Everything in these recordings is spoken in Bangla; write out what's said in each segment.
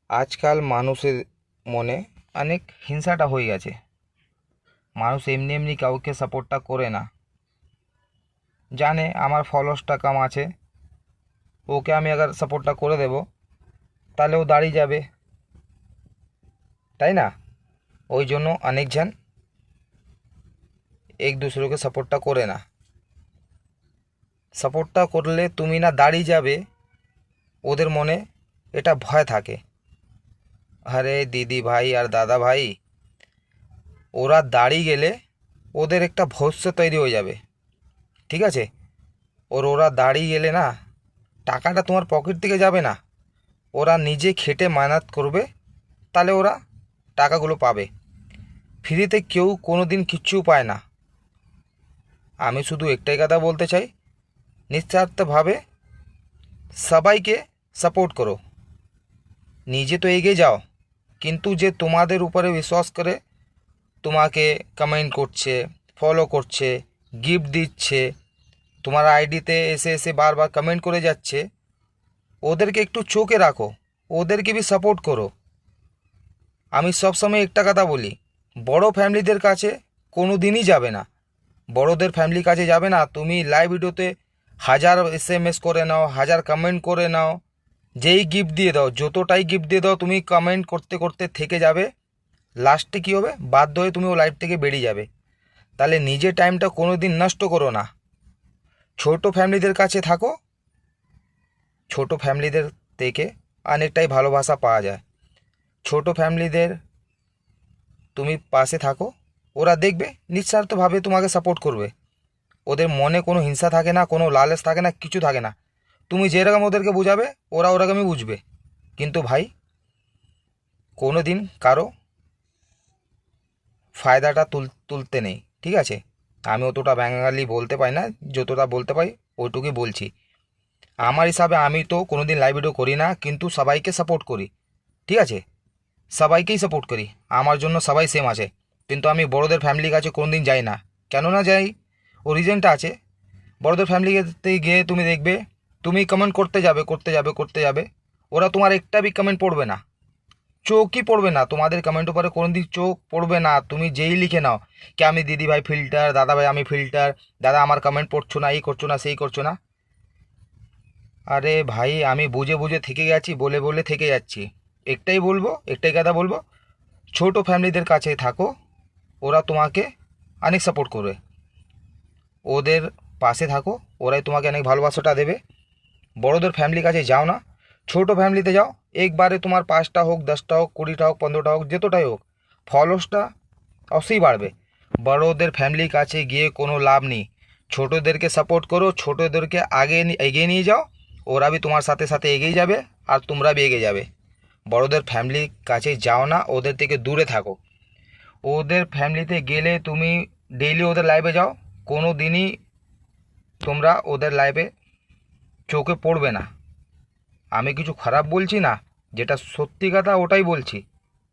আজকাল মানুষের মনে অনেক হিংসাটা হয়ে গেছে। মানুষ এমনি এমনি কাউকে সাপোর্টটা করে না। জানে আমার ফলোয়ার্সটা কম আছে, ওকে আমি আবার সাপোর্টটা করে দেব, তাহলে ও দাঁড়িয়ে যাবে, তাই না? ওই জন্য অনেকজন এক দুসরোকে সাপোর্টটা করে না। সাপোর্টটা করলে তুমি না দাঁড়িয়ে যাবে, ওদের মনে এটা ভয় থাকে। আরে দিদি ভাই আর দাদা ভাই, ওরা দাঁড়িয়ে গেলে ওদের একটা ভবিষ্যৎ তৈরি হয়ে যাবে। ঠিক আছে? ওরা দাঁড়িয়ে গেলে না, টাকাটা তোমার পকেট থেকে যাবে না, ওরা নিজে খেটে মেহনত করবে, তাহলে ওরা টাকাগুলো পাবে। ফ্রিতে কেউ কোনো দিন কিচ্ছু পায় না। আমি শুধু একটাই কথা বলতে চাই, নিঃস্বার্থভাবে সবাইকে সাপোর্ট করো। নিজে তো এগিয়ে যাও, কিন্তু যে তোমাদের উপরে বিশ্বাস করে তোমাকে কমেন্ট করছে, ফলো করছে, গিফট দিচ্ছে, তোমার আইডিতে এসে এসে বারবার কমেন্ট করে যাচ্ছে, ওদেরকে একটু চোখে রাখো, ওদেরকে भी সাপোর্ট করো। আমি সবসময় একটা কথা বলি, বড় ফ্যামিলিদের কাছে কোনো দিনই যাবে না, বড়দের ফ্যামিলির কাছে যাবে না। তুমি লাইভ ভিডিওতে হাজার SMS করে নাও, হাজার কমেন্ট করে নাও, যেই গিফট দিয়ে দাও, যতটাই গিফট দিয়ে দাও, তুমি কমেন্ট করতে করতে থেকে যাবে। লাস্টে কী হবে, বাধ্য হয়ে তুমি ও লাইভ থেকে বেরিয়ে যাবে। তাহলে নিজের টাইমটা কোনো দিন নষ্ট করো না। ছোট ফ্যামিলিদের কাছে থাকো, ছোট ফ্যামিলিদের থেকে অনেকটাই ভালোবাসা পাওয়া যায়। ছোট ফ্যামিলিদের তুমি পাশে থাকো, ওরা দেখবে নিঃস্বার্থভাবে তোমাকে সাপোর্ট করবে। ওদের মনে কোনো হিংসা থাকে না, কোনো লালচ থাকে না, কিছু থাকে না। তুমি যেরকম ওদেরকে বুঝাবে, ওরা ওরকমই বুঝবে। কিন্তু ভাই, কোনো দিন কারো ফায়দাটা তুলতে নেই, ঠিক আছে? আমি অতটা বাঙালি বলতে পারি না, যতটা বলতে পারি ওইটুকুই বলছি। আমার হিসাবে আমি তো কোনো দিন লাইভ ভিডিও করি না, কিন্তু সবাইকে সাপোর্ট করি, ঠিক আছে? সবাইকেই সাপোর্ট করি, আমার জন্য সবাই সেম আছে। কিন্তু আমি বড়োদের ফ্যামিলির কাছে কোনো দিন যাই না। কেন না যাই, ও রিজনটা আছে। বড়োদের ফ্যামিলিতে গিয়ে তুমি দেখবে, তুমি কমেন্ট করতে যাবে করতে যাবে করতে যাবে, ওরা তোমার একটা বি কমেন্ট পড়বে না, চোখই পড়বে না, তোমাদের কমেন্ট উপরে কোনো দিন চোখ পড়বে না। তুমি যেই লিখে নাও কি আমি দিদি ভাই ফিল্টার, দাদা ভাই আমি ফিল্টার, দাদা আমার কমেন্ট পড়ছো না, এই করছো না, সেই করছো না। আরে ভাই, আমি বুঝে বুঝে থেকে গেছি, বলে বলে থেকে যাচ্ছি। একটাই বলবো, একটাই কথা বলবো, ছোট ফ্যামিলিদের কাছে থাকো, ওরা তোমাকে অনেক সাপোর্ট করবে। ওদের পাশে থাকো, ওরাই তোমাকে অনেক ভালোবাসাটা দেবে। বড়োদের ফ্যামিলির কাছে যাও না, ছোট ফ্যামিলিতে যাও। একবারে তোমার 5টা হোক, 10টা হোক, 20টা হোক, 15টা হোক, যতটাই হোক, ফলোসটা অবশ্যই বাড়বে। বড়োদের ফ্যামিলির কাছে গিয়ে কোনো লাভ নেই। ছোটোদেরকে সাপোর্ট করো, ছোটোদেরকে আগে এগিয়ে নিয়ে যাও, ওরা भी তোমার সাথে সাথে এগিয়ে যাবে, আর তোমরা भी এগিয়ে যাবে। বড়োদের ফ্যামিলির কাছে যাও না, ওদের থেকে দূরে থাকো। ওদের ফ্যামিলিতে গেলে তুমি ডেইলি ওদের লাইভে যাও, কোনো দিনই তোমরা ওদের লাইভে চোখে পড়বে না। আমি কিছু খারাপ বলছি না, যেটা সত্যি কথা ওটাই বলছি,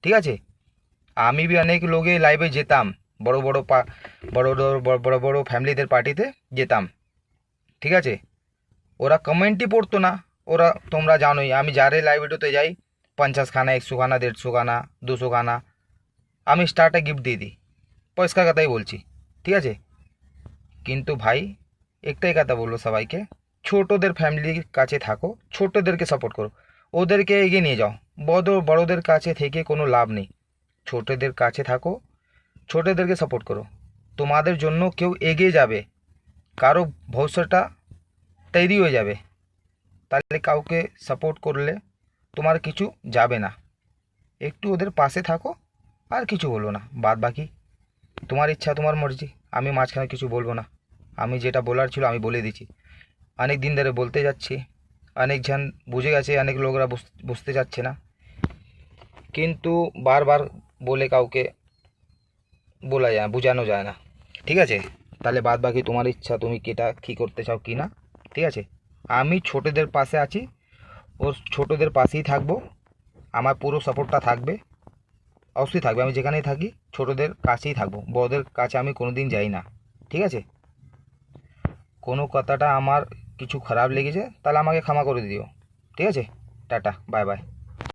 ঠিক আছে? আমি भी অনেক লোকে লাইভে যেতাম, বড় বড় বড় বড় বড় বড় ফ্যামিলিদের পার্টিতে যেতাম, ঠিক আছে? ওরা কমেন্টই পড়তো না। ওরা, তোমরা জানোই, আমি যারে লাইভ ভিডিওতে যাই, 50 খানা, 100 খানা, 150 খানা, 200 খানা, আমি স্টার্টে গিফট দিয়ে দিই, পরিষ্কার কথাই বলছি, ঠিক আছে? কিন্তু ভাই, একটাই কথা বলবো সবাইকে, ছোটোদের ফ্যামিলির কাছে থাকো, ছোটোদেরকে সাপোর্ট করো, ওদেরকে এগিয়ে নিয়ে যাও। বড়োদের কাছে থেকে কোনো লাভ নেই। ছোটোদের কাছে থাকো, ছোটোদেরকে সাপোর্ট করো। তোমাদের জন্য কেউ এগিয়ে যাবে, কারো ভবিষ্যৎটা তৈরি হয়ে যাবে। তাহলে কাউকে সাপোর্ট করলে তোমার কিছু যাবে না। একটু ওদের পাশে থাকো, আর কিছু বলবো না। বাদ বাকি তোমার ইচ্ছা, তোমার মর্জি, আমি মাঝখানে কিছু বলবো না। আমি যেটা বলার ছিল আমি বলে দিচ্ছি। অনেক দিন ধরে বলতে যাচ্ছি, অনেকজন বুঝে গেছে, অনেক লোকরা বুঝতে চাচ্ছে না, কিন্তু বারবার বলে কাউকে বলা যায়, বোঝানো যায় না, ঠিক আছে? তাহলে বাদ বাকি তোমার ইচ্ছা, তুমি কেটা কী করতে চাও কি না, ঠিক আছে? আমি ছোটোদের পাশে আছি, ও ছোটোদের পাশেই থাকবো, আমার পুরো সাপোর্টটা থাকবে, অবশ্যই থাকবে। আমি যেখানেই থাকি ছোটোদের কাছেই থাকবো, বড়দের কাছে আমি কোনো দিন যাই না, ঠিক আছে? কোনো কথাটা আমার কিছু খারাপ লেগেছে, তাহলে আমাকে ক্ষমা করে দিও, ঠিক আছে? Tata, bye bye.